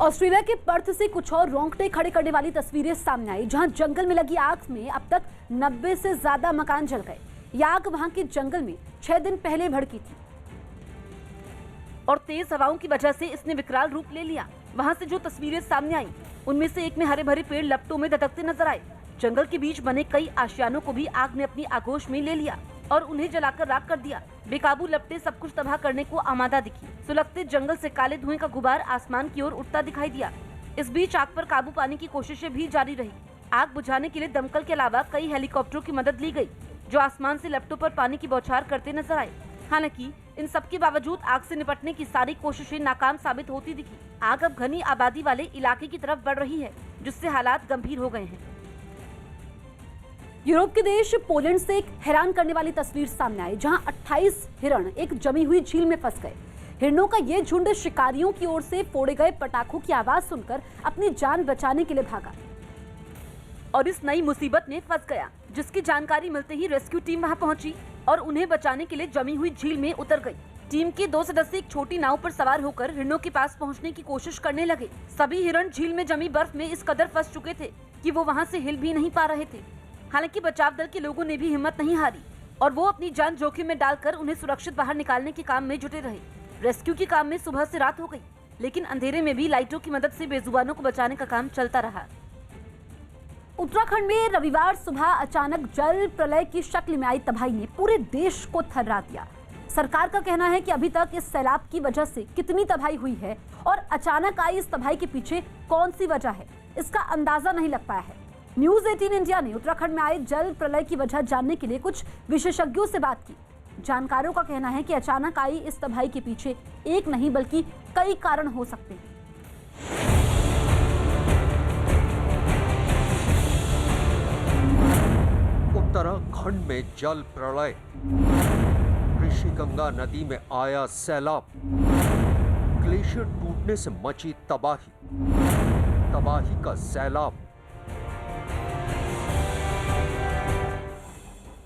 Australia के Perth से कुछ और रोंगटे खड़े करने वाली तस्वीरें सामने आई, जहां जंगल में लगी आग में अब तक 90 से ज्यादा मकान जल गए। यह आग वहां के जंगल में 6 दिन पहले भड़की थी और तेज हवाओं की वजह से इसने विकराल रूप ले लिया। वहां से जो तस्वीरें सामने आई, उनमें से एक में हरे भरे पेड़ लपटों में दटकते नजर आए। जंगल के बीच बने कई आशियानों को भी आग ने अपनी आगोश में ले लिया और उन्हें जलाकर राख कर दिया। बेकाबू लपटें सब कुछ तबाह करने को आमादा दिखी। सुलगते जंगल से काले धुएं का गुबार आसमान की ओर उठता दिखाई दिया। इस बीच आग पर काबू पाने की कोशिशें भी जारी रही। आग बुझाने के लिए दमकल के अलावा कई हेलीकॉप्टरों की मदद ली गई, जो आसमान से लपटों पर पानी की बौछार करते नजर आए। हालांकि इन सब के बावजूद आग से निपटने की सारी कोशिशें नाकाम साबित होती दिखी। आग अब घनी आबादी वाले इलाके की तरफ बढ़ रही है, जिससे हालात गंभीर हो गए हैं। यूरोप के देश पोलैंड से एक हैरान करने वाली तस्वीर सामने आई, जहां 28 हिरण एक जमी हुई झील में फंस गए। हिरणों का ये झुंड शिकारियों की ओर से फोड़े गए पटाखों की आवाज सुनकर अपनी जान बचाने के लिए भागा और इस नई मुसीबत में फंस गया, जिसकी जानकारी मिलते ही रेस्क्यू टीम वहां पहुंची और उन्हें बचाने के लिए जमी हुई झील में उतर गई। टीम के 2 सदस्य एक छोटी नाव पर सवार होकर हिरणों के पास पहुंचने की कोशिश करने लगे। सभी हिरण झील में जमी बर्फ में इस कदर फंस चुके थे कि वो वहां से हिल भी नहीं पा रहे थे। हालांकि बचाव दल के लोगों ने भी हिम्मत नहीं हारी और वो अपनी जान जोखिम में डालकर उन्हें सुरक्षित बाहर निकालने के काम में जुटे रहे। रेस्क्यू के काम में सुबह से रात हो गई, लेकिन अंधेरे में भी लाइटों की मदद से बेजुबानों को बचाने का काम चलता रहा। उत्तराखंड में रविवार सुबह अचानक जल प्रलय की शक्ल में आई तबाही ने पूरे देश को थर्रा दिया। सरकार का कहना है कि अभी तक इस सैलाब की वजह से कितनी तबाही हुई है और अचानक आई इस तबाही के पीछे कौन सी वजह है, इसका अंदाजा नहीं लग पाया है। न्यूज 18 इंडिया ने उत्तराखंड में आए जल प्रलय की वजह जानने के लिए कुछ विशेषज्ञों से बात की। जानकारों का कहना है कि अचानक आई इस तबाही के पीछे एक नहीं बल्कि कई कारण हो सकते हैं। उत्तराखंड में जल प्रलय, ऋषिगंगा नदी में आया सैलाब, ग्लेशियर टूटने से मची तबाही, तबाही का सैलाब।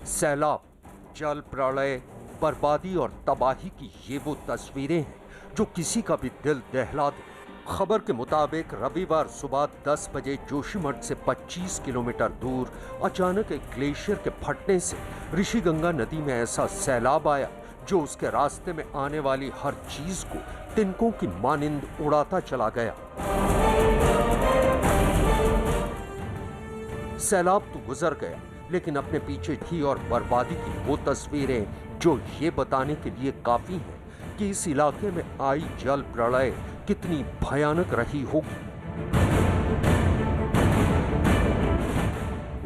सैलाब, जल प्रलय, बर्बादी और तबाही की ये वो तस्वीरें हैं जो किसी का भी दिल दहला दे। खबर के मुताबिक रविवार सुबह 10 बजे जोशीमठ से 25 किलोमीटर दूर अचानक एक ग्लेशियर के फटने से ऋषिगंगा नदी में ऐसा सैलाब आया जो उसके रास्ते में आने वाली हर चीज को तिनकों की मानिंद उड़ाता चला गया। सैलाब तो गुजर गया, लेकिन अपने पीछे थी और बर्बादी की वो तस्वीरें जो ये बताने के लिए काफी हैं कि इस इलाके में आई जल प्रलय कितनी भयानक रही होगी।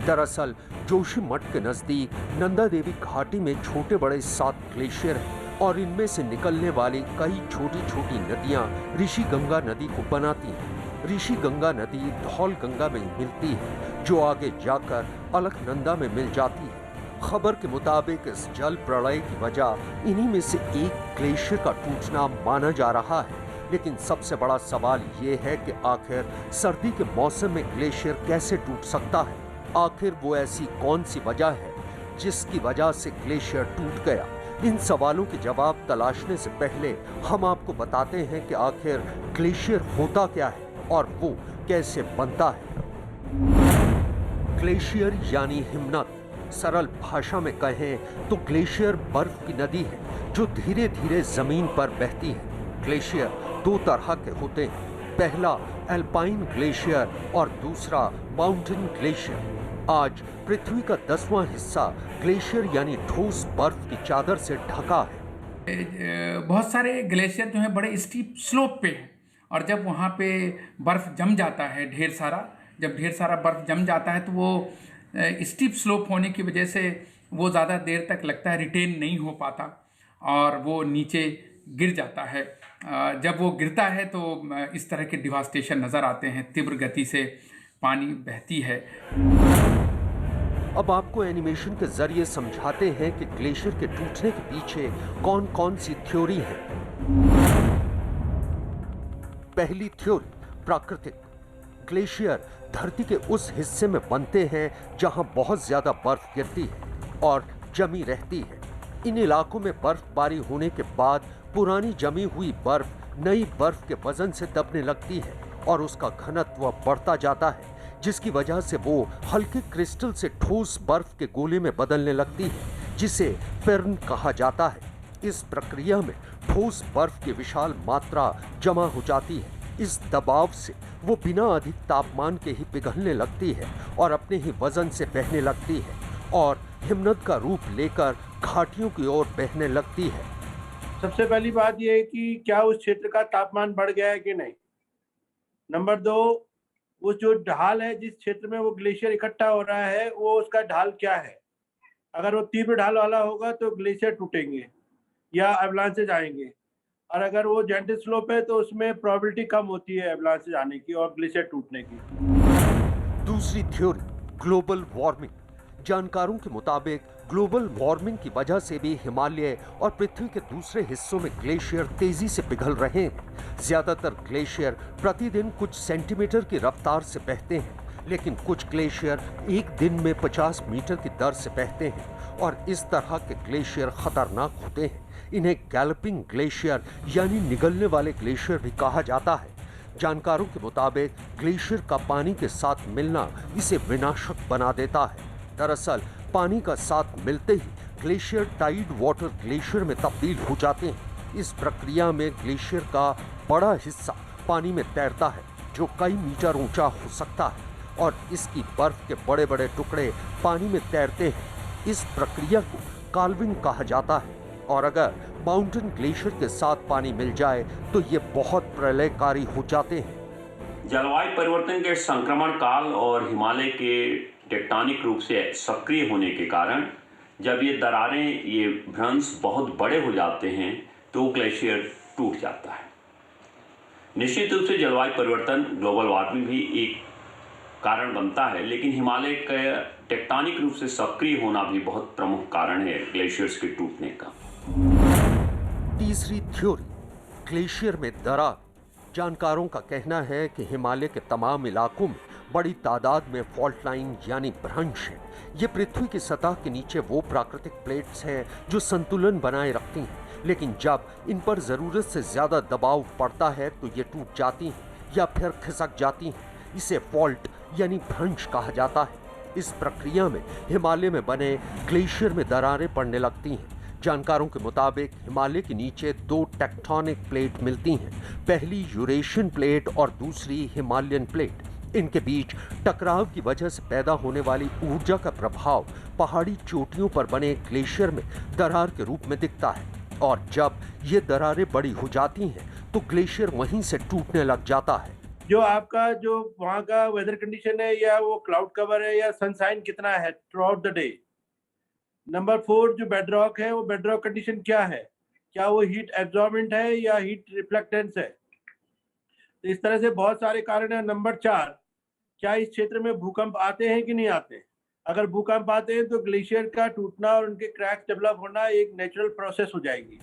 दरअसल जोशीमठ के नजदीक नंदा देवी घाटी में छोटे बड़े 7 ग्लेशियर हैं और इनमें से निकलने वाली कई छोटी छोटी नदियां ऋषिगंगा नदी को बनाती हैं। ऋषिगंगा नदी धौल गंगा में मिलती है, जो आगे जाकर अलकनंदा में मिल जाती है। खबर के मुताबिक इस जल प्रलय की वजह इन्हीं में से एक ग्लेशियर का टूटना माना जा रहा है। लेकिन सबसे बड़ा सवाल ये है कि आखिर सर्दी के मौसम में ग्लेशियर कैसे टूट सकता है? आखिर वो ऐसी कौन सी वजह है जिसकी वजह से ग्लेशियर टूट गया? इन सवालों के जवाब तलाशने से पहले हम आपको बताते हैं कि आखिर ग्लेशियर होता क्या है और वो कैसे बनता है। ग्लेशियर यानी हिमनद। सरल भाषा में कहें तो ग्लेशियर बर्फ की नदी है जो धीरे धीरे जमीन पर बहती है। ग्लेशियर 2 तरह के होते हैं, पहला एल्पाइन ग्लेशियर और दूसरा माउंटेन ग्लेशियर। आज पृथ्वी का 10वां हिस्सा ग्लेशियर यानी ठोस बर्फ की चादर से ढका है। बहुत सारे ग्लेशियर जो है बड़े स्टीप स्लोप पे हैं और जब वहाँ पे बर्फ जम जाता है जब ढेर सारा बर्फ जम जाता है तो वो स्टीप स्लोप होने की वजह से वो ज़्यादा देर तक लगता है रिटेन नहीं हो पाता और वो नीचे गिर जाता है। जब वो गिरता है तो इस तरह के डिवास्टेशन नज़र आते हैं, तीव्र गति से पानी बहती है। अब आपको एनिमेशन के जरिए समझाते हैं कि ग्लेशियर के टूटने के पीछे कौन कौन सी थ्योरी है। पहली थ्योरी प्राकृतिक। ग्लेशियर धरती के उस हिस्से में बनते हैं जहां बहुत ज्यादा बर्फ गिरती है और जमी रहती है। इन इलाकों में बर्फबारी होने के बाद पुरानी जमी हुई बर्फ नई बर्फ के वजन से दबने लगती है और उसका घनत्व बढ़ता जाता है, जिसकी वजह से वो हल्के क्रिस्टल से ठोस बर्फ के गोले में बदलने लगती है, जिसे फिर्न कहा जाता है। इस प्रक्रिया में ठोस बर्फ की विशाल मात्रा जमा हो जाती है। इस दबाव से वो बिना अधिक तापमान के ही पिघलने लगती है और अपने ही वजन से बहने लगती है और हिमनद का रूप लेकर घाटियों की ओर बहने लगती है। सबसे पहली बात यह है कि क्या उस क्षेत्र का तापमान बढ़ गया है कि नहीं। नंबर 2, वो जो ढाल है जिस क्षेत्र में वो ग्लेशियर इकट्ठा हो रहा है वो उसका ढाल क्या है। अगर वो तीव्र ढाल वाला होगा तो ग्लेशियर टूटेंगे या एवलांचेज आएंगे, और अगर वो जेंटल स्लोप है तो उसमें प्रोबेबिलिटी कम होती है एवलांचेज आने की और ग्लेशियर टूटने की। दूसरी थ्योरी, ग्लोबल वार्मिंग। जानकारों के मुताबिक ग्लोबल वार्मिंग की वजह से भी हिमालय और पृथ्वी के दूसरे हिस्सों में ग्लेशियर तेजी से पिघल रहे हैं। ज्यादातर ग्लेशियर प्रतिदिन कुछ सेंटीमीटर की रफ्तार से बहते हैं, लेकिन कुछ ग्लेशियर एक दिन में 50 मीटर की दर से बहते हैं और इस तरह के ग्लेशियर खतरनाक होते हैं। इन्हें गैलपिंग ग्लेशियर यानी निगलने वाले ग्लेशियर भी कहा जाता है। जानकारों के मुताबिक ग्लेशियर का पानी के साथ मिलना इसे विनाशक बना देता है। दरअसल पानी का साथ मिलते ही ग्लेशियर टाइड वाटर ग्लेशियर में तब्दील हो जाते हैं। इस प्रक्रिया में ग्लेशियर का बड़ा हिस्सा पानी में तैरता है, जो कई मीटर ऊंचा हो सकता है, और इसकी बर्फ के बड़े बड़े टुकड़े पानी में तैरते हैं। इस प्रक्रिया को काल्विंग कहा जाता है, और अगर माउंटेन ग्लेशियर के साथ पानी मिल जाए तो ये बहुत प्रलयकारी हो जाते हैं। जलवायु परिवर्तन के संक्रमण काल और हिमालय के टेक्टोनिक रूप से सक्रिय होने के कारण जब ये दरारें, ये भ्रंश बहुत बड़े हो जाते हैं तो ग्लेशियर टूट जाता है। निश्चित रूप से जलवायु परिवर्तन, ग्लोबल वार्मिंग भी एक कारण बनता है, लेकिन हिमालय का टेक्टोनिक रूप से सक्रिय होना भी बहुत प्रमुख कारण है ग्लेशियर्स के टूटने का। तीसरी थ्योरी, ग्लेशियर में दरार। जानकारों का कहना है कि हिमालय के तमाम इलाकों में बड़ी तादाद में फॉल्ट लाइन यानी भ्रंश है। ये पृथ्वी की सतह के नीचे वो प्राकृतिक प्लेट्स हैं जो संतुलन बनाए रखती हैं, लेकिन जब इन पर जरूरत से ज्यादा दबाव पड़ता है तो ये टूट जाती हैं या फिर खिसक जाती हैं। इसे फॉल्ट यानी भ्रंश कहा जाता है। इस प्रक्रिया में हिमालय में बने ग्लेशियर में दरारें पड़ने लगती हैं। जानकारों के मुताबिक हिमालय के नीचे 2 टेक्टोनिक प्लेट मिलती हैं, पहली यूरेशियन प्लेट और दूसरी हिमालयन प्लेट। इनके बीच टकराव की वजह से पैदा होने वाली ऊर्जा का प्रभाव पहाड़ी चोटियों पर बने ग्लेशियर में दरार के रूप में दिखता है, और जब ये दरारें बड़ी हो जाती हैं तो ग्लेशियर वहीं से टूटने लग जाता है। जो आपका जो वहाँ का वेदर कंडीशन है, या वो क्लाउड कवर है, या सनशाइन कितना है through out the day. Number 4, जो बेडरॉक है, वो बेडरॉक कंडीशन क्या है, क्या वो हीट एब्जॉर्बेंट है या हीट रिफ्लेक्टेंस है। तो इस तरह से बहुत सारे कारण हैं। नंबर 4, क्या इस क्षेत्र में भूकंप आते हैं कि नहीं आते। अगर भूकंप आते हैं तो ग्लेशियर का टूटना और उनके क्रैक्स डेवलप होना एक नेचुरल प्रोसेस हो जाएगी।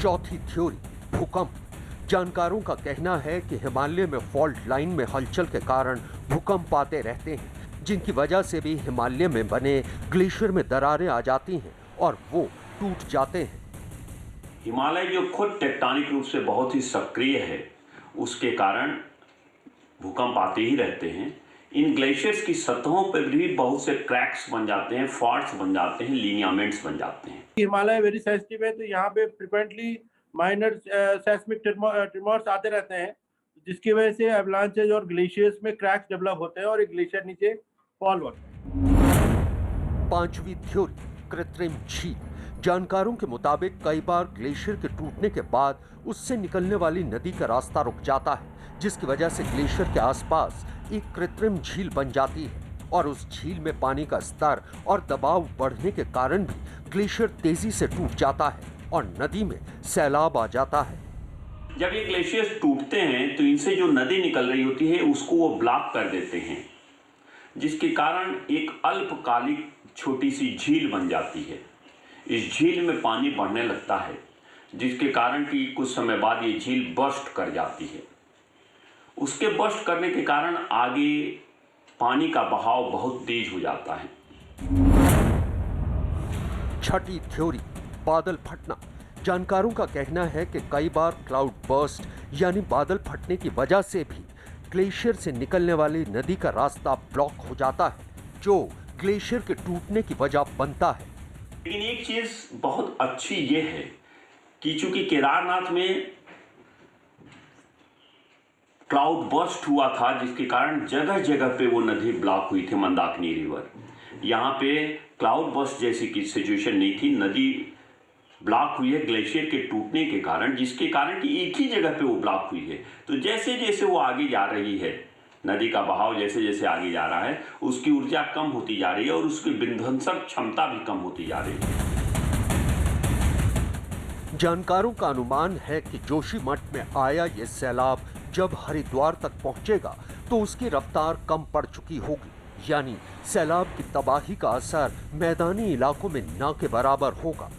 चौथी थ्योरी, भूकंप। जानकारों का कहना है कि हिमालय में फॉल्ट लाइन में हलचल के कारण भूकंप आते रहते हैं, जिनकी वजह से भी हिमालय में बने ग्लेशियर में दरारें आ जाती हैं और वो टूट जाते हैं। हिमालय जो खुद टेक्टोनिक रूप से बहुत ही सक्रिय है, उसके कारण भूकंप आते ही रहते हैं। इन ग्लेशियर्स की सतहों पर भी बहुत से क्रैक्स बन जाते हैं, फॉल्ट्स बन जाते हैं, लिनियामेंट्स बन जाते हैं। हिमालय वेरी सेंसिटिव है, तो यहाँ पे फ्रिक्वेंटली माइनर सेस्मिक ट्रिमर्स आते रहते हैं, जिसकी वजह से एवलांचेज और ग्लेशियर्स में क्रैक्स डेवलप होते हैं और एक ग्लेशियर नीचे फॉल होता है। पांचवी थ्योरी, कृत्रिम झील। जानकारों के मुताबिक कई बार ग्लेशियर के टूटने के बाद उससे निकलने वाली नदी का रास्ता रुक जाता है, जिसकी वजह से ग्लेशियर के आसपास एक कृत्रिम झील बन जाती है, और उस झील में पानी का स्तर और दबाव बढ़ने के कारण भी ग्लेशियर तेजी से टूट जाता है और नदी में सैलाब आ जाता है। जब ये ग्लेशियर्स टूटते हैं तो इनसे जो नदी निकल रही होती है उसको वो ब्लॉक कर देते हैं, जिसके कारण एक अल्पकालिक छोटी सी झील बन जाती है। इस झील में पानी बढ़ने लगता है, जिसके कारण कि कुछ समय बाद ये झील बर्स्ट कर जाती है। उसके बर्स्ट करने के कारण आगे पानी का बहाव बहुत तेज हो जाता है। छठी थ्योरी, बादल फटना। जानकारों का कहना है कि कई बार क्लाउड बर्स्ट यानी बादल फटने की वजह से भी ग्लेशियर से निकलने वाली नदी का रास्ता ब्लॉक हो जाता है, जो ग्लेशियर के टूटने की वजह बनता है। लेकिन एक चीज बहुत अच्छी ये है कि चूंकि केदारनाथ में क्लाउड बर्स्ट हुआ था, जिसके कारण जगह जगह पे वो नदी ब्लॉक हुई थी, मंदाकिनी रिवर। यहाँ पे क्लाउड बर्स्ट जैसी की सिचुएशन नहीं थी, नदी ब्लॉक हुई है ग्लेशियर के टूटने के कारण, जिसके कारण कि एक ही जगह पे वो ब्लॉक हुई है। तो जैसे जैसे वो आगे जा रही है, नदी का बहाव जैसे जैसे आगे जा रहा है, उसकी ऊर्जा कम होती जा रही है और उसकी विध्वंसक क्षमता भी कम होती जा रही है। जानकारों का अनुमान है कि जोशीमठ में आया ये सैलाब जब हरिद्वार तक पहुंचेगा तो उसकी रफ्तार कम पड़ चुकी होगी, यानी सैलाब की तबाही का असर मैदानी इलाकों में न के बराबर होगा।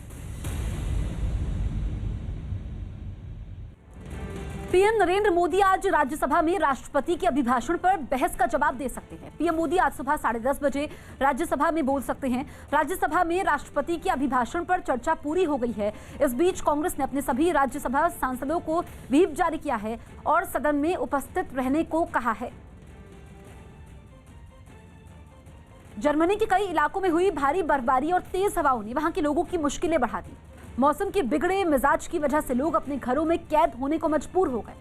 पीएम नरेंद्र मोदी आज राज्यसभा में राष्ट्रपति के अभिभाषण पर बहस का जवाब दे सकते हैं। पीएम मोदी आज सुबह 10:30 बजे राज्यसभा में बोल सकते हैं। राज्यसभा में राष्ट्रपति के अभिभाषण पर चर्चा पूरी हो गई है। इस बीच कांग्रेस ने अपने सभी राज्यसभा सांसदों को व्हिप जारी किया है और सदन में उपस्थित रहने को कहा है। जर्मनी के कई इलाकों में हुई भारी बर्फबारी और तेज हवाओं ने वहां के लोगों की मुश्किलें बढ़ा दी। मौसम के बिगड़े मिजाज की वजह से लोग अपने घरों में कैद होने को मजबूर हो गए,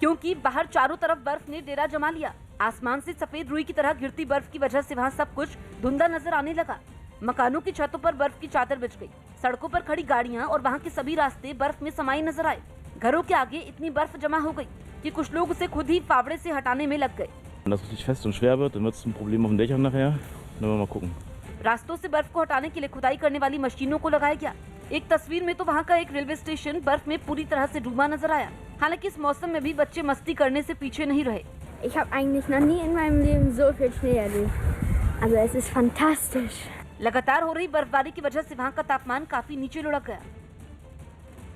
क्योंकि बाहर चारों तरफ बर्फ ने डेरा जमा लिया। आसमान से सफेद रुई की तरह गिरती बर्फ की वजह से वहां सब कुछ धुंधला नजर आने लगा। मकानों की छतों पर बर्फ की चादर बिछ गई। सड़कों पर खड़ी गाड़ियां और वहां के सभी रास्ते बर्फ में समाये नजर आए। घरों के आगे इतनी बर्फ जमा हो गई कि कुछ लोग उसे खुद ही फावड़े से हटाने में लग गए। Wenn das richtig fest und schwer wird, dann wird es ein Problem auf den Dächern nachher. Dann werden wir mal gucken. रास्तों से बर्फ को हटाने के लिए खुदाई करने वाली मशीनों को लगाया गया। एक तस्वीर में तो वहां का एक रेलवे स्टेशन बर्फ में पूरी तरह से डूबा नजर आया। हालांकि इस मौसम में भी बच्चे मस्ती करने से पीछे नहीं रहे। Ich habe eigentlich noch nie in meinem Leben so viel Schnee erlebt. Also es ist fantastisch. लगातार हो रही बर्फबारी की वजह से वहां का तापमान काफी नीचे लुढ़क गया।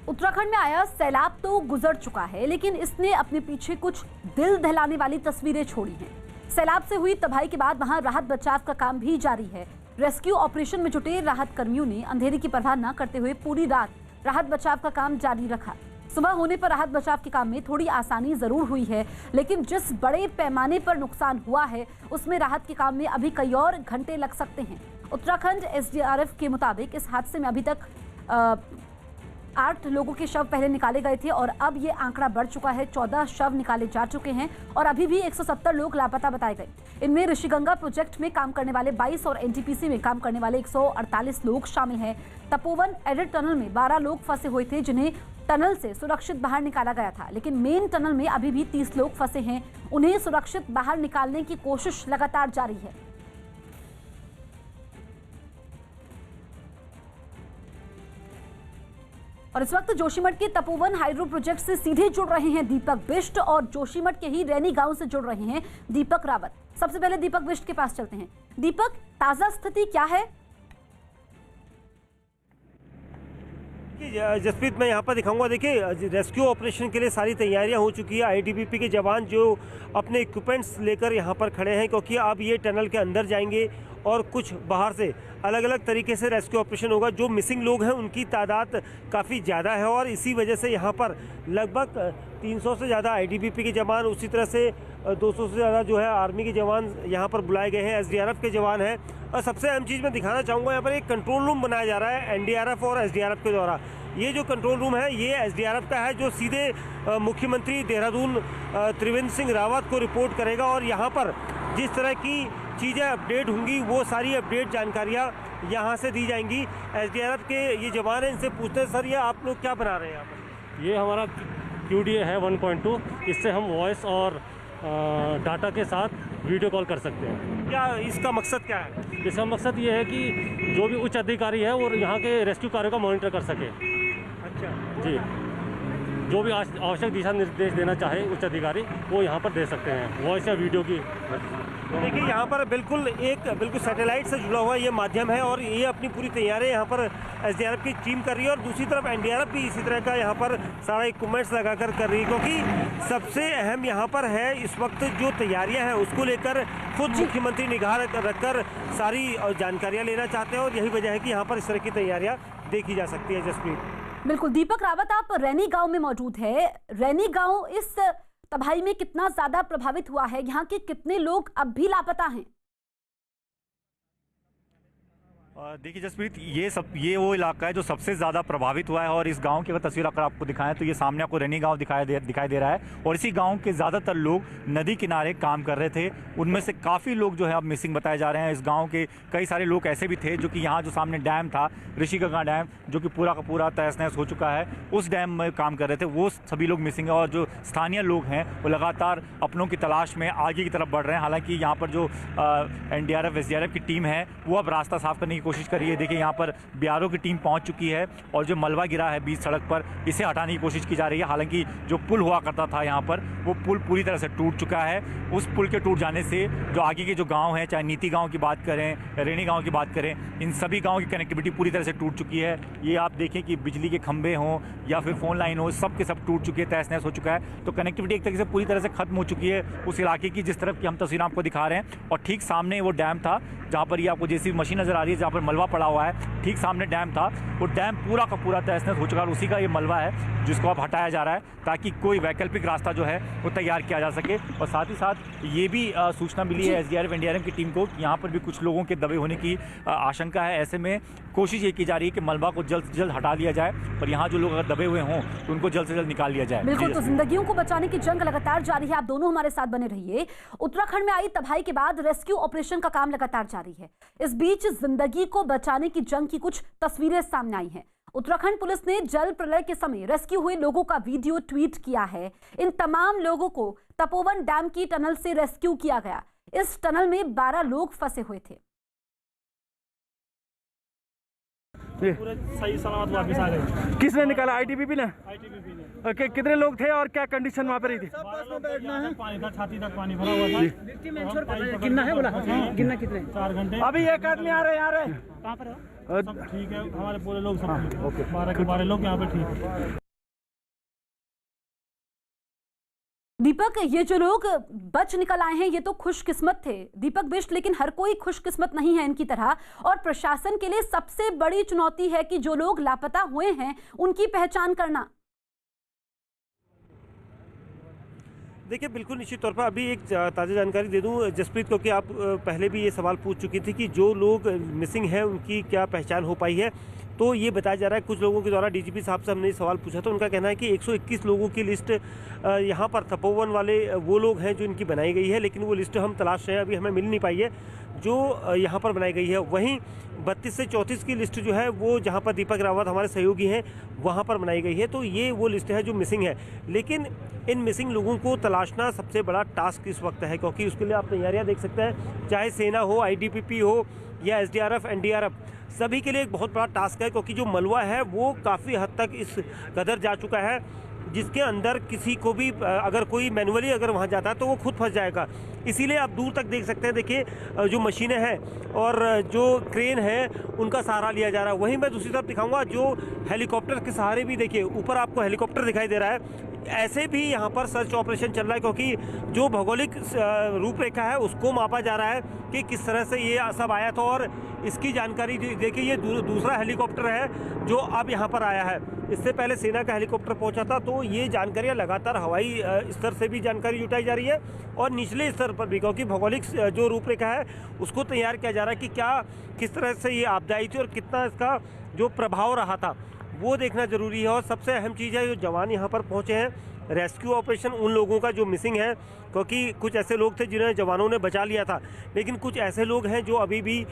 उत्तराखंड में आया सैलाब तो गुजर चुका है, लेकिन इसने अपने पीछे कुछ दिल दहलाने वाली तस्वीरें छोड़ी हैं। सैलाब से हुई तबाही के बाद वहां राहत बचाव का काम भी जारी है। रेस्क्यू ऑपरेशन में जुटे राहत कर्मियों ने अंधेरे की परवाह न करते हुए पूरी रात राहत बचाव का काम जारी रखा। सुबह होने पर राहत बचाव के काम में थोड़ी आसानी जरूर हुई है, लेकिन जिस बड़े पैमाने पर नुकसान हुआ है उसमें राहत के काम में अभी कई और घंटे लग सकते हैं। उत्तराखंड एसडीआरएफ के मुताबिक इस हादसे में अभी तक 8 लोगों के शव पहले निकाले गए थे और अब ये आंकड़ा बढ़ चुका है। 14 शव निकाले जा चुके हैं और अभी भी 170 लोग लापता बताए गए। इनमें ऋषिगंगा प्रोजेक्ट में काम करने वाले 22 और एनटीपीसी में काम करने वाले 148 लोग शामिल हैं। तपोवन एडिट टनल में 12 लोग फंसे हुए थे, जिन्हें टनल से सुरक्षित बाहर निकाला गया था, लेकिन मेन टनल में अभी भी 30 लोग फंसे हैं। उन्हें सुरक्षित बाहर निकालने की कोशिश लगातार जारी है। और इस वक्त जोशीमठ के तपोवन हाइड्रो प्रोजेक्ट से सीधे जुड़ रहे हैं दीपक बिष्ट और जोशीमठ के ही रैनी गांव से जुड़ रहे हैं दीपक रावत। सबसे पहले दीपक बिष्ट के पास चलते हैं। दीपक, ताजा स्थिति क्या है? जसप्रीत, मैं यहाँ पर दिखाऊंगा। देखिए, रेस्क्यू ऑपरेशन के लिए सारी तैयारियां हो चुकी है। आईटीबीपी के जवान जो अपने इक्विपमेंट्स लेकर यहाँ पर खड़े हैं, क्योंकि अब ये टनल के अंदर जाएंगे और कुछ बाहर से अलग अलग तरीके से रेस्क्यू ऑपरेशन होगा। जो मिसिंग लोग हैं उनकी तादाद काफ़ी ज़्यादा है और इसी वजह से यहाँ पर लगभग 300 से ज़्यादा आईटीबीपी के जवान, उसी तरह से 200 से ज़्यादा जो है आर्मी के जवान यहाँ पर बुलाए गए हैं। एसडीआरएफ के जवान हैं। और सबसे अहम चीज़ मैं दिखाना चाहूँगा, यहाँ पर एक कंट्रोल रूम बनाया जा रहा है एनडीआरएफ और एसडीआरएफ के द्वारा। ये जो कंट्रोल रूम है ये एसडीआरएफ का है, जो सीधे मुख्यमंत्री देहरादून त्रिवेंद्र सिंह रावत को रिपोर्ट करेगा और यहाँ पर जिस तरह की चीज़ें अपडेट होंगी वो सारी अपडेट जानकारियाँ यहाँ से दी जाएंगी। एसडीआरएफ के ये जवान हैं, इनसे पूछते हैं, सर ये आप लोग क्या बना रहे हैं यहाँ पर? ये हमारा QDA है 1.2। इससे हम वॉइस और डाटा के साथ वीडियो कॉल कर सकते हैं। क्या इसका मकसद क्या है? इसका मकसद ये है कि जो भी उच्च अधिकारी है वो यहाँ के रेस्क्यू कार्यों का मॉनिटर कर सके। अच्छा जी, जो भी आवश्यक दिशा निर्देश देना चाहे उच्च अधिकारी वो यहाँ पर दे सकते हैं, वॉइस या वीडियो की। देखिए, यहाँ पर बिल्कुल सैटेलाइट से जुड़ा हुआ ये माध्यम है और ये अपनी पूरी तैयारी यहाँ पर एसडीआरएफ की टीम कर रही है और दूसरी तरफ एनडीआरएफ भी इसी तरह का यहाँ पर सारा इक्विपमेंट्स लगाकर कर रही है, क्योंकि सबसे अहम यहाँ पर है इस वक्त जो तैयारियाँ हैं उसको लेकर खुद मुख्यमंत्री निगाह रखकर सारी जानकारियाँ लेना चाहते हैं और यही वजह है कि यहाँ पर इस तरह की तैयारियाँ देखी जा सकती है। जसप्रीत। बिल्कुल दीपक रावत, आप रैनी गांव में मौजूद है। रैनी गांव इस तबाही में कितना ज्यादा प्रभावित हुआ है? यहाँ के कितने लोग अब भी लापता हैं? देखिए जसप्रीत, ये वो इलाका है जो सबसे ज़्यादा प्रभावित हुआ है। और इस गांव की अगर तस्वीर अगर आपको दिखाएं तो ये सामने आपको रैनी गांव दिखाई दे रहा है। और इसी गांव के ज़्यादातर लोग नदी किनारे काम कर रहे थे। उनमें से काफ़ी लोग जो है अब मिसिंग बताए जा रहे हैं। इस गांव के कई सारे लोग ऐसे भी थे जो कि यहाँ जो सामने डैम था, ऋषिगंगा डैम, जो कि पूरा का पूरा तहस नहस हो चुका है, उस डैम में काम कर रहे थे, वो सभी लोग मिसिंग है। और जो स्थानीय लोग हैं वो लगातार अपनों की तलाश में आगे की तरफ बढ़ रहे हैं। हालाँकि यहाँ पर जो NDRF SDRF की टीम है वो अब रास्ता साफ करने की कोशिश कर रही है। देखिए यहाँ पर BRO की टीम पहुंच चुकी है और जो मलबा गिरा है बीच सड़क पर, इसे हटाने की कोशिश की जा रही है। हालांकि जो पुल हुआ करता था यहाँ पर, वो पुल पूरी तरह से टूट चुका है। उस पुल के टूट जाने से जो आगे के जो गांव हैं, चाहे नीति गांव की बात करें, रेणी गांव की बात करें, इन सभी गाँव की कनेक्टिविटी पूरी तरह से टूट चुकी है। ये आप देखें कि बिजली के खंभे हों या फिर फ़ोन लाइन हो, सब के सब टूट चुके हैं, तहस नहस हो चुका है। तो कनेक्टिविटी एक तरीके से पूरी तरह से खत्म हो चुकी है उस इलाके की, जिस तरफ की हम तस्वीर आपको दिखा रहे हैं। और ठीक सामने वो डैम था जहाँ पर ये आपको JCB मशीन नज़र आ रही है, जहाँ पर मलबा पड़ा हुआ है, ठीक सामने डैम था। वो डैम पूरा का पूरा तहस नहस हो चुका है और उसी का ये मलबा है जिसको अब हटाया जा रहा है ताकि कोई वैकल्पिक रास्ता जो है वो तैयार किया जा सके। और साथ ही साथ ये भी सूचना मिली है SDRF NDRF की टीम को, यहाँ पर भी कुछ लोगों के दबे होने की आशंका है। ऐसे में कोशिश ये की जा रही है कि मलबा को जल्द से जल्द हटा लिया जाए और यहाँ जो लोग अगर दबे हुए हों तो उनको जल्द से जल्द निकाल लिया जाए। बिल्कुल, तो जिंदगियों को बचाने की जंग लगातार जारी है। आप दोनों हमारे साथ बने रहिए। उत्तराखंड में आई तबाही के बाद रेस्क्यू ऑपरेशन का काम लगातार जारी है। इस बीच जिंदगी को बचाने की जंग की कुछ तस्वीरें सामने आई हैं। उत्तराखंड पुलिस ने जल प्रलय के समय रेस्क्यू हुए लोगों का वीडियो ट्वीट किया है। इन तमाम लोगों को तपोवन डैम की टनल से रेस्क्यू किया गया। इस टनल में 12 लोग फंसे हुए थे। पूरे सही सलामत वापस आ गए। किसने निकाला? ITBP ने? ITBP ने। कितने लोग थे और क्या कंडीशन वहाँ पे रही थी? पानी था, छाती तक पानी भरा हुआ था। कितना है बोला? कितना कितने? 4 घंटे। अभी एक आदमी आ रहे हैं। कहाँ पर है? सब ठीक है, हमारे पूरे लोग सब ठीक है। 12 के 12 लोग यहाँ पे ठीक है। दीपक, ये जो लोग बच निकल आए हैं ये तो खुशकिस्मत थे दीपक बिष्ट, लेकिन हर कोई खुशकिस्मत नहीं है इनकी तरह। और प्रशासन के लिए सबसे बड़ी चुनौती है कि जो लोग लापता हुए हैं उनकी पहचान करना। देखिए बिल्कुल निश्चित तौर पर अभी एक ताज़ा जानकारी दे दूं जसप्रीत, क्योंकि आप पहले भी ये सवाल पूछ चुकी थी कि जो लोग मिसिंग हैं उनकी क्या पहचान हो पाई है। तो ये बताया जा रहा है कुछ लोगों के द्वारा, DGP साहब से हमने सवाल पूछा तो उनका कहना है कि 121 लोगों की लिस्ट यहाँ पर तपोवन वाले वो लोग हैं जो इनकी बनाई गई है, लेकिन वो लिस्ट हम तलाश रहे हैं, अभी हमें मिल नहीं पाई है जो यहाँ पर बनाई गई है। वहीं 32 से 34 की लिस्ट जो है वो जहाँ पर दीपक रावत हमारे सहयोगी हैं वहाँ पर बनाई गई है। तो ये वो लिस्ट है जो मिसिंग है, लेकिन इन मिसिंग लोगों को तलाशना सबसे बड़ा टास्क इस वक्त है, क्योंकि उसके लिए आप तैयारियाँ देख सकते हैं, चाहे सेना हो, ITBP हो या SDRF NDRF, सभी के लिए एक बहुत बड़ा टास्क है। क्योंकि जो मलबा है वो काफ़ी हद तक इस कदर जा चुका है जिसके अंदर किसी को भी अगर कोई मैनुअली अगर वहाँ जाता है तो वो खुद फंस जाएगा। इसीलिए आप दूर तक देख सकते हैं, देखिए जो मशीनें हैं और जो क्रेन है उनका सहारा लिया जा रहा है। वहीं मैं दूसरी तरफ दिखाऊंगा जो हेलीकॉप्टर के सहारे भी, देखिए ऊपर आपको हेलीकॉप्टर दिखाई दे रहा है, ऐसे भी यहाँ पर सर्च ऑपरेशन चल रहा है। क्योंकि जो भौगोलिक रूपरेखा है उसको मापा जा रहा है कि किस तरह से ये सब आया था और इसकी जानकारी देखिए ये दूसरा हेलीकॉप्टर है जो अब यहाँ पर आया है। इससे पहले सेना का हेलीकॉप्टर पहुँचा था। तो ये जानकारियाँ लगातार हवाई स्तर से भी जानकारी जुटाई जा रही है और निचले स्तर पर भी, क्योंकि भौगोलिक जो रूपरेखा है उसको तैयार किया जा रहा है कि क्या किस तरह से ये आपदा आई थी और कितना इसका जो प्रभाव रहा था वो देखना ज़रूरी है। और सबसे अहम चीज़ है जो जवान यहाँ पर पहुँचे हैं, रेस्क्यू ऑपरेशन उन लोगों का जो मिसिंग है, क्योंकि कुछ ऐसे लोग थे जिन्हें जवानों ने बचा लिया था, लेकिन कुछ ऐसे लोग हैं जो अभी भी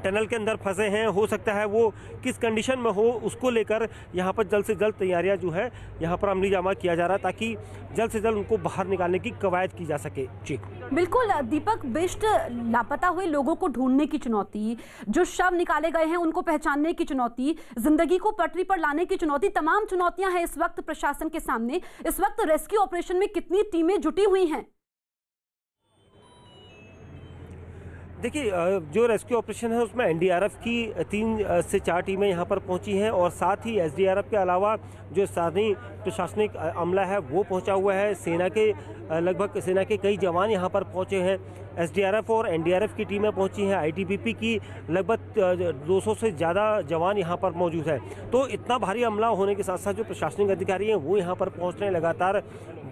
टनल के अंदर फंसे हैं। हो सकता है वो किस कंडीशन में हो, उसको लेकर यहाँ पर जल्द से जल्द तैयारियाँ जो है यहाँ पर अमली जामा किया जा रहा है ताकि जल्द से जल्द उनको बाहर निकालने की कवायद की जा सके। जी बिल्कुल दीपक बिष्ट, लापता हुए लोगों को ढूंढने की चुनौती, जो शव निकाले गए हैं उनको पहचानने की चुनौती, जिंदगी को पटरी पर लाने की चुनौती, तमाम चुनौतियां हैं इस वक्त प्रशासन के सामने। इस वक्त रेस्क्यू ऑपरेशन में कितनी टीमें जुटी हुई हैं? देखिए जो रेस्क्यू ऑपरेशन है उसमें NDRF की 3 से 4 टीमें यहाँ पर पहुँची हैं और साथ ही SDRF के अलावा जो स्थानीय प्रशासनिक अमला है वो पहुँचा हुआ है। सेना के लगभग सेना के कई जवान यहाँ पर पहुँचे हैं। SDRF और NDRF की टीमें पहुंची हैं, ITBP की लगभग 200 से ज़्यादा जवान यहाँ पर मौजूद है। तो इतना भारी हमला होने के साथ साथ जो प्रशासनिक अधिकारी हैं वो यहाँ पर पहुँच रहे हैं, लगातार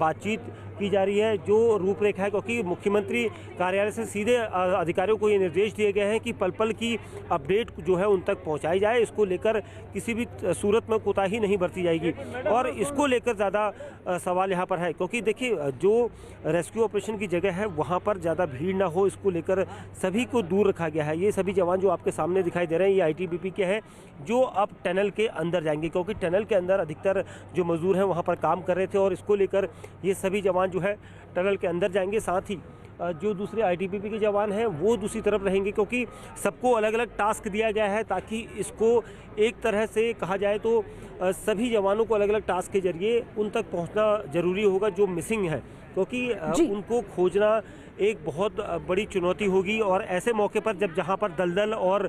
बातचीत की जा रही है। जो रूपरेखा है, क्योंकि मुख्यमंत्री कार्यालय से सीधे अधिकारियों को ये निर्देश दिए गए हैं कि पल पल की अपडेट जो है उन तक पहुंचाई जाए, इसको लेकर किसी भी सूरत में कोताही नहीं बरती जाएगी। और इसको लेकर ज़्यादा सवाल यहाँ पर है, क्योंकि देखिए जो रेस्क्यू ऑपरेशन की जगह है वहाँ पर ज़्यादा भीड़ ना हो, इसको लेकर सभी को दूर रखा गया है। ये सभी जवान जो आपके सामने दिखाई दे रहे हैं ये ITBP के हैं, जो अब टनल के अंदर जाएंगे, क्योंकि टनल के अंदर अधिकतर जो मजदूर हैं वहाँ पर काम कर रहे थे, और इसको लेकर ये सभी जवान जो है टनल के अंदर जाएंगे। साथ ही जो दूसरे ITBP के जवान हैं वो दूसरी तरफ रहेंगे, क्योंकि सबको अलग अलग टास्क दिया गया है, ताकि इसको एक तरह से कहा जाए तो सभी जवानों को अलग अलग टास्क के जरिए उन तक पहुंचना ज़रूरी होगा जो मिसिंग है, क्योंकि उनको खोजना एक बहुत बड़ी चुनौती होगी। और ऐसे मौके पर जब जहां पर दलदल और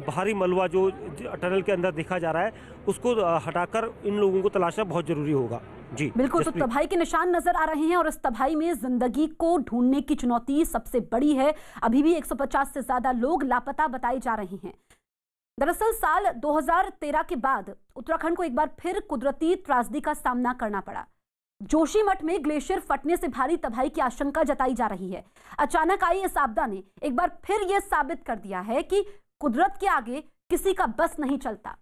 भारी मलबा जो टनल के अंदर देखा जा रहा है उसको हटाकर इन लोगों को तलाशना बहुत ज़रूरी होगा। जी बिल्कुल, तो तबाही के निशान नजर आ रहे हैं और इस तबाही में जिंदगी को ढूंढने की चुनौती सबसे बड़ी है। अभी भी 150 से ज्यादा लोग लापता बताए जा रहे हैं। दरअसल साल 2013 के बाद उत्तराखंड को एक बार फिर कुदरती त्रासदी का सामना करना पड़ा। जोशीमठ में ग्लेशियर फटने से भारी तबाही की आशंका जताई जा रही है। अचानक आई इस आपदा ने एक बार फिर यह साबित कर दिया है कि कुदरत के आगे किसी का बस नहीं चलता।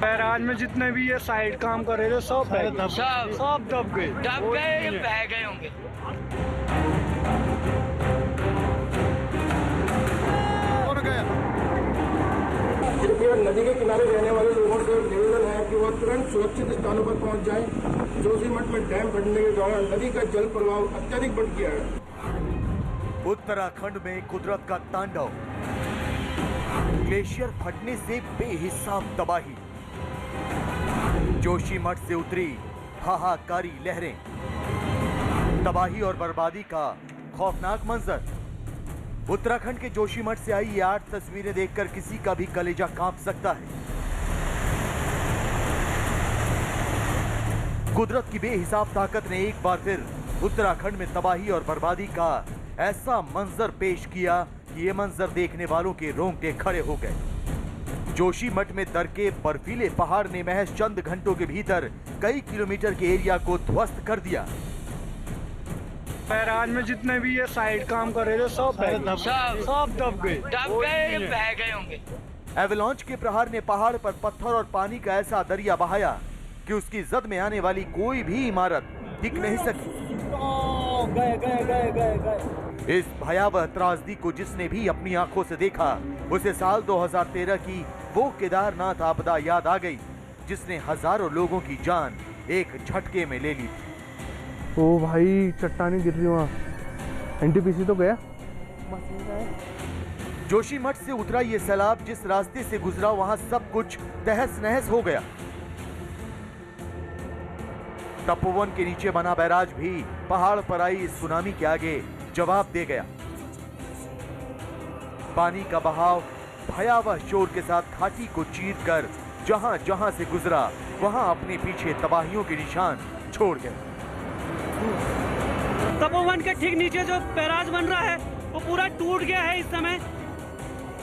बैराज में जितने भी ये साइड काम कर रहे थे सब दब गए, बह गए होंगे। कृपया नदी के किनारे रहने वाले लोगों से निवेदन है कि वो तुरंत सुरक्षित स्थानों पर पहुंच जाएं। जोशीमठ में डैम फटने के दौरान नदी का जल प्रवाह अत्यधिक बढ़ गया है। उत्तराखंड में कुदरत का तांडव, ग्लेशियर फटने से बेहिसाब तबाही, जोशीमठ से उतरी हाहाकारी लहरें, तबाही और बर्बादी का खौफनाक मंजर। उत्तराखंड के जोशीमठ से आई ये 8 तस्वीरें देखकर किसी का भी कलेजा कांप सकता है। कुदरत की बेहिसाब ताकत ने एक बार फिर उत्तराखंड में तबाही और बर्बादी का ऐसा मंजर पेश किया कि ये मंजर देखने वालों के रोंगटे खड़े हो गए। जोशीमठ में दरके बर्फीले पहाड़ ने महज चंद घंटों के भीतर कई किलोमीटर के एरिया को ध्वस्त कर दिया। बैराज में जितने भी ये साइड काम कर रहे थे सब दब गए, बह गए होंगे। एवलांच के प्रहार ने पहाड़ पर पत्थर और पानी का ऐसा दरिया बहाया कि उसकी जद में आने वाली कोई भी इमारत टिक नहीं सकी। इस भयावह त्रासदी को जिसने भी अपनी आंखों से देखा उसे साल 2013 की वो केदारनाथ आपदा याद आ गई, जिसने हजारों लोगों की जान एक झटके में ले ली थी। ओ भाई चट्टानें गिर रही वहाँ, NTPC तो गया। जोशीमठ से उतरा ये सैलाब जिस रास्ते से गुजरा वहां सब कुछ तहस नहस हो गया। तपोवन के नीचे बना बैराज भी पहाड़ पर आई इस सुनामी के आगे जवाब दे गया। पानी का बहाव भयावह शोर के साथ घाटी को चीरकर जहां जहां से गुजरा वहां अपने पीछे तबाहियों के निशान छोड़ गया। तपोवन के ठीक नीचे जो बैराज बन रहा है वो पूरा टूट गया है इस समय।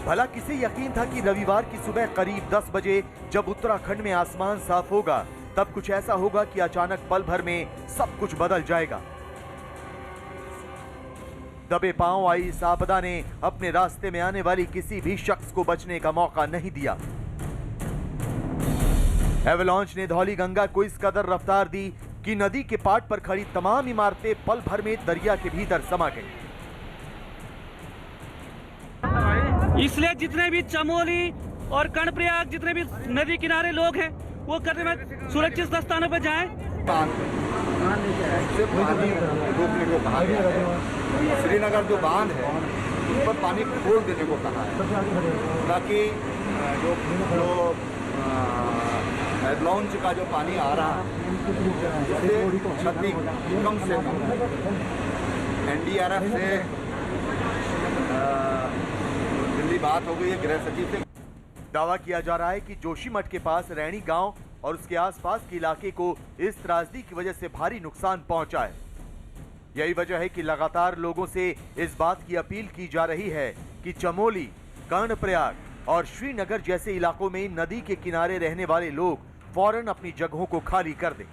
भला किसे यकीन था कि रविवार की सुबह करीब 10 बजे जब उत्तराखंड में आसमान साफ होगा तब कुछ ऐसा होगा कि अचानक पल भर में सब कुछ बदल जाएगा। दबे पांव आई इस आपदा ने अपने रास्ते में आने वाली किसी भी शख्स को बचने का मौका नहीं दिया। एवलांच ने धौली गंगा को इस कदर रफ्तार दी कि नदी के पाट पर खड़ी तमाम इमारतें पल भर में दरिया के भीतर समा गई। इसलिए जितने भी चमोली और कर्णप्रयाग जितने भी नदी किनारे लोग हैं वो करने में सुरक्षित स्थानों पर जाएं। पानी रोकने को कहा गया है। श्रीनगर जो बांध है उस पर पानी खोल देने को कहा है ताकि जो एवलांच का जो पानी आ रहा है उससे क्षति कम से कम। NDRF से दिल्ली बात हो गई है गृह सचिव से। दावा किया जा रहा है कि जोशीमठ के पास रैणी गांव और उसके आसपास के इलाके को इस त्रासदी की वजह से भारी नुकसान पहुंचा है। यही वजह है कि लगातार लोगों से इस बात की अपील की जा रही है कि चमोली, कर्णप्रयाग और श्रीनगर जैसे इलाकों में नदी के किनारे रहने वाले लोग फौरन अपनी जगहों को खाली कर दें।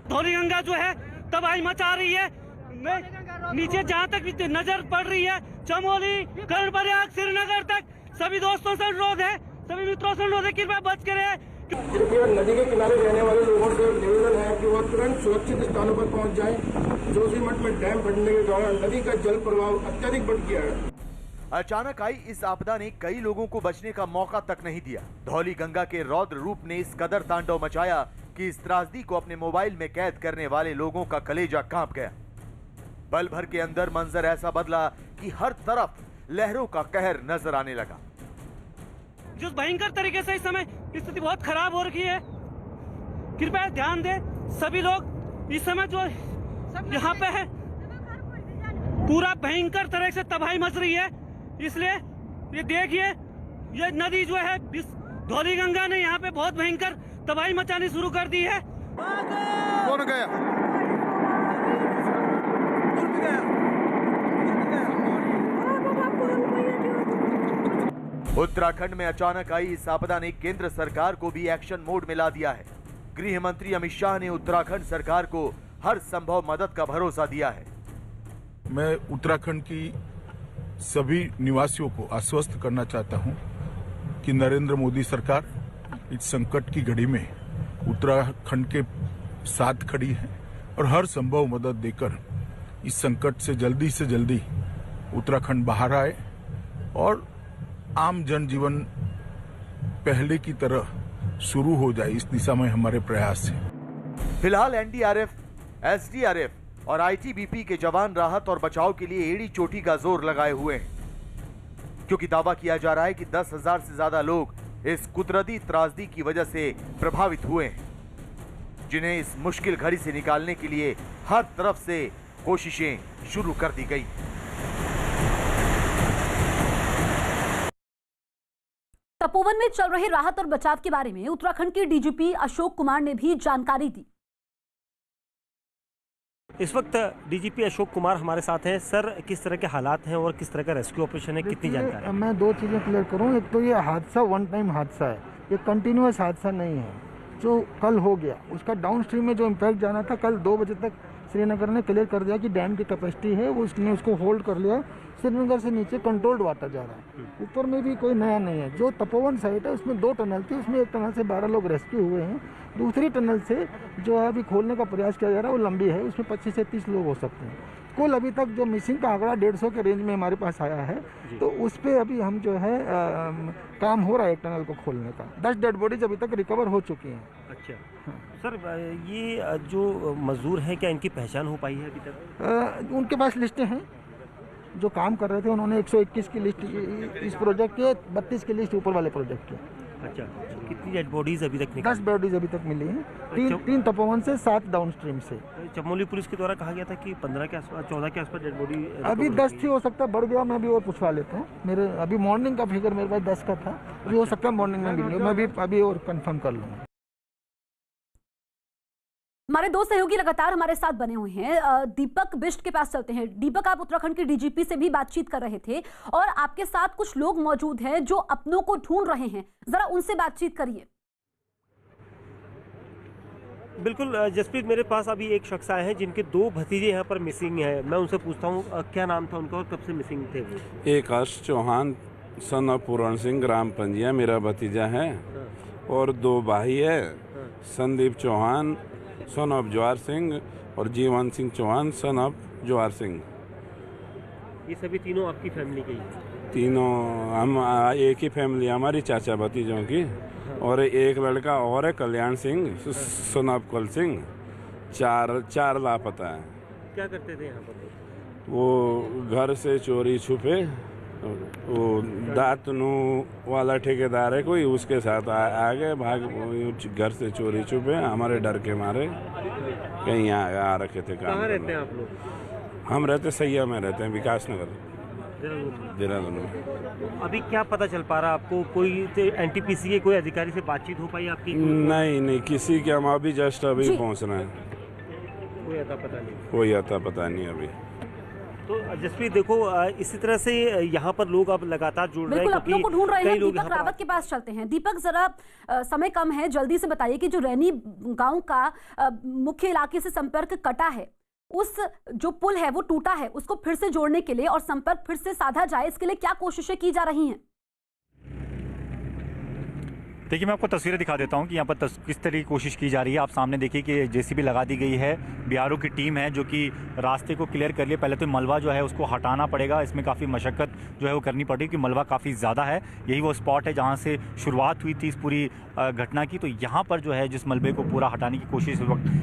धौलीगंगा जो है तबाही मचा रही है। नीचे जहाँ तक नजर पड़ रही है, चमोली, कर्णप्रयाग, श्रीनगर तक सभी दोस्तों से अनुरोध है, सभी मित्रों से अनुरोध है, कृपया बच के रहे। कृपया नदी के किनारे रहने वाले लोगों से निवेदन है कि वह तुरंत सुरक्षित स्थानों पर पहुंच जाएं। जोशीमठ में डैम फटने के दौरान नदी का जल प्रवाह अत्यधिक बढ़ गया है। अचानक आई इस आपदा ने कई लोगों को बचने का मौका तक नहीं दिया। धौलीगंगा के रौद्र रूप ने इस कदर तांडव मचाया कि इस त्रासदी को अपने मोबाइल में कैद करने वाले लोगों का कलेजा कांप गया। पल भर के अंदर मंजर ऐसा बदला कि हर तरफ लहरों का कहर नजर आने लगा। जिस भयंकर तरीके से इस समय स्थिति बहुत खराब हो रही है, कृपया ध्यान दें सभी लोग। इस समय जो यहाँ पे है पूरा भयंकर तरह से तबाही मच रही है, इसलिए ये देखिए ये नदी जो है धौलीगंगा ने यहाँ पे बहुत भयंकर तबाही मचानी शुरू कर दी है। कौन गया? उत्तराखंड में अचानक आई इस आपदा ने केंद्र सरकार को भी एक्शन मोड में ला दिया है। गृह मंत्री अमित शाह ने उत्तराखंड सरकार को हर संभव मदद का भरोसा दिया है। मैं उत्तराखंड की सभी निवासियों को आश्वस्त करना चाहता हूं कि नरेंद्र मोदी सरकार इस संकट की घड़ी में उत्तराखंड के साथ खड़ी है और हर संभव मदद देकर इस संकट से जल्दी उत्तराखंड बाहर आए और आम जनजीवन पहले की तरह शुरू हो जाए, इस दिशा में हमारे प्रयास हैं। फिलहाल एनडीआरएफ, एसडीआरएफ और आईटीबीपी के जवान राहत और बचाव के लिए एड़ी चोटी का जोर लगाए हुए हैं, क्योंकि दावा किया जा रहा है कि 10,000 से ज्यादा लोग इस कुदरती त्रासदी की वजह से प्रभावित हुए हैं, जिन्हें इस मुश्किल घड़ी से निकालने के लिए हर तरफ से कोशिशें शुरू कर दी गई। तपोवन में चल रहे राहत और बचाव के बारे में उत्तराखंड के डीजीपी अशोक कुमार ने भी जानकारी दी। इस वक्त डीजीपी अशोक कुमार हमारे साथ हैं। सर, किस तरह के हालात हैं और किस तरह का रेस्क्यू ऑपरेशन है, कितनी जानकारी? मैं दो चीज़ें क्लियर करूं। एक तो ये हादसा वन टाइम हादसा है, ये कंटिन्यूअस हादसा नहीं है। जो कल हो गया उसका डाउन स्ट्रीम में जो इम्पैक्ट जाना था, कल 2 बजे तक श्रीनगर ने क्लियर कर दिया कि डैम की कैपेसिटी है, उसने उसको होल्ड कर लिया। श्रीनगर से नीचे कंट्रोल्ड वाटर जा रहा है, ऊपर में भी कोई नया नहीं है। जो तपोवन साइट है उसमें 2 टनल थी, उसमें एक टनल से 12 लोग रेस्क्यू हुए हैं। दूसरी टनल से जो है अभी खोलने का प्रयास किया जा रहा है, वो लंबी है, उसमें 25 से 30 लोग हो सकते हैं। कुल अभी तक जो मिसिंग का आंकड़ा 150 के रेंज में हमारे पास आया है, तो उस पर अभी हम जो है काम हो रहा है एक टनल को खोलने का। 10 डेड बॉडीज अभी तक रिकवर हो चुकी हैं। अच्छा सर, ये जो मजदूर हैं क्या इनकी पहचान हो पाई है अभी तक? उनके पास लिस्टें हैं, जो काम कर रहे थे उन्होंने 121 की लिस्ट इस प्रोजेक्ट की, 32 की लिस्ट ऊपर वाले प्रोजेक्ट की। अच्छा, कितनी डेड बॉडीज अभी तक? 10 बॉडीज अभी तक मिली हैं, 3 तपोवन से 7 डाउन स्ट्रीम से। चमोली पुलिस के द्वारा कहा गया था कि 15 के आसपास, 14 के आसपास डेड बॉडी। अभी 10 थी, हो सकता है बढ़ गया, मैं भी और पूछवा लेता हूँ। मेरे अभी मॉर्निंग का फिगर मेरे पास 10 का था, अभी हो सकता है मॉर्निंग में भी, मैं भी अभी और कंफर्म कर लूँगा। हमारे 2 सहयोगी लगातार हमारे साथ बने हुए हैं। दीपक बिष्ट के पास चलते हैं। दीपक, आप उत्तराखंड के डीजीपी से भी बातचीत कर रहे थे और आपके साथ कुछ लोग मौजूद हैं जो अपनों को ढूंढ रहे हैं, जरा उनसे बातचीत करिए। बिल्कुल जसप्रीत, मेरे पास अभी एक शख्स आए हैं जिनके 2 भतीजे यहाँ पर मिसिंग हैं। मैं उनसे पूछता हूँ क्या नाम था उनका और कब से मिसिंग थे वो? एक हर्ष चौहान सन ऑफ पूरण सिंह, ग्राम पंजिया, मेरा भतीजा है। और 2 भाई है, संदीप चौहान सन ऑफ जवाहर सिंह और जीवन सिंह चौहान सन ऑफ जवाहर सिंह। ये सभी तीनों आपकी फैमिली के ही? तीनों हम एक ही फैमिली, हमारी चाचा भतीजों की। और एक लड़का और है, कल्याण सिंह सन ऑफ कुल सिंह। 4 लापता है। क्या करते थे यहाँ पर? वो घर से चोरी छुपे, वो दातनू वाला ठेकेदार है कोई, उसके साथ आ गए, भाग घर से चोरी छुपे, हमारे डर के मारे कहीं आ रखे थे काम। कहाँ रहते हैं आप लोग? हम रहते सैया में रहते हैं, विकास नगर। देहरादून में। अभी क्या पता चल पा रहा आपको? कोई एनटीपीसी के कोई अधिकारी से बातचीत हो पाई आपकी? नहीं किसी के, हम अभी जस्ट अभी पहुंच रहे हैं। कोई आता पता नहीं? कोई आता पता नहीं अभी। तो जसप्रीत देखो, इसी तरह से यहाँ पर लोग अब लगातार जुड़ रहे हैं। बिल्कुल अपनों को ढूंढ रहे हैं। दीपक रावत के पास चलते हैं। दीपक, जरा समय कम है, जल्दी से बताइए कि जो रैनी गांव का मुख्य इलाके से संपर्क कटा है, उस जो पुल है वो टूटा है, उसको फिर से जोड़ने के लिए और संपर्क फिर से साधा जाए, इसके लिए क्या कोशिशें की जा रही हैं? देखिए, मैं आपको तस्वीरें दिखा देता हूं कि यहाँ पर किस तरह की कोशिश की जा रही है। आप सामने देखिए कि जेसीबी लगा दी गई है, बीआरओ की टीम है जो कि रास्ते को क्लियर कर लिए। पहले तो मलबा जो है उसको हटाना पड़ेगा, इसमें काफ़ी मशक्क़त जो है वो करनी पड़ेगी क्योंकि मलबा काफ़ी ज़्यादा है। यही वो स्पॉट है जहाँ से शुरुआत हुई थी इस पूरी घटना की। तो यहाँ पर जो है जिस मलबे को पूरा हटाने की कोशिश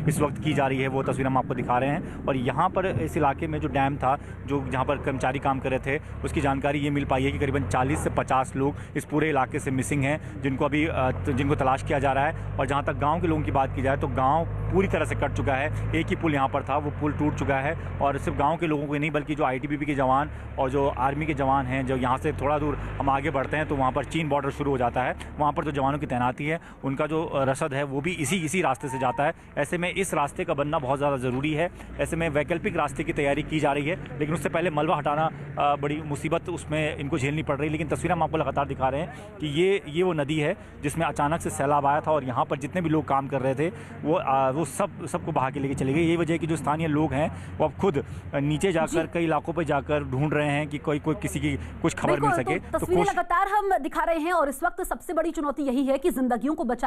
इस वक्त की जा रही है, वो तस्वीर हम आपको दिखा रहे हैं। और यहाँ पर इस इलाके में जो डैम था, जो जहाँ पर कर्मचारी काम कर रहे थे, उसकी जानकारी ये मिल पाई है कि करीबन 40 से 50 लोग इस पूरे इलाके से मिसिंग हैं, जिनको तलाश किया जा रहा है। और जहाँ तक गांव के लोगों की बात की जाए तो गांव पूरी तरह से कट चुका है। एक ही पुल यहाँ पर था, वो पुल टूट चुका है। और सिर्फ गांव के लोगों को नहीं बल्कि जो आईटीबीपी के जवान और जो आर्मी के जवान हैं, जो यहाँ से थोड़ा दूर हम आगे बढ़ते हैं तो वहाँ पर चीन बॉर्डर शुरू हो जाता है। वहाँ पर जो जवानों की तैनाती है, उनका जो रसद है वो भी इसी रास्ते से जाता है। ऐसे में इस रास्ते का बनना बहुत ज़्यादा ज़रूरी है। ऐसे में वैकल्पिक रास्ते की तैयारी की जा रही है, लेकिन उससे पहले मलबा हटाना बड़ी मुसीबत उसमें इनको झेलनी पड़ रही है। लेकिन तस्वीरें हम आपको लगातार दिखा रहे हैं कि ये वो नदी है जिसमें अचानक से सैलाब आया था और यहाँ पर जितने भी लोग काम कर रहे थे वो सबको बहा के लेके चले गए। यही वजह है कि जो स्थानीय लोग हैं वो अब खुद नीचे जाकर कई इलाकों पर जाकर ढूंढ रहे हैं कि कोई किसी की कुछ खबर मिल सके। तो तस्वीरें लगातार हम दिखा रहे हैं और इस वक्त सबसे बड़ी चुनौती यही है कि जिंदगियों को बचा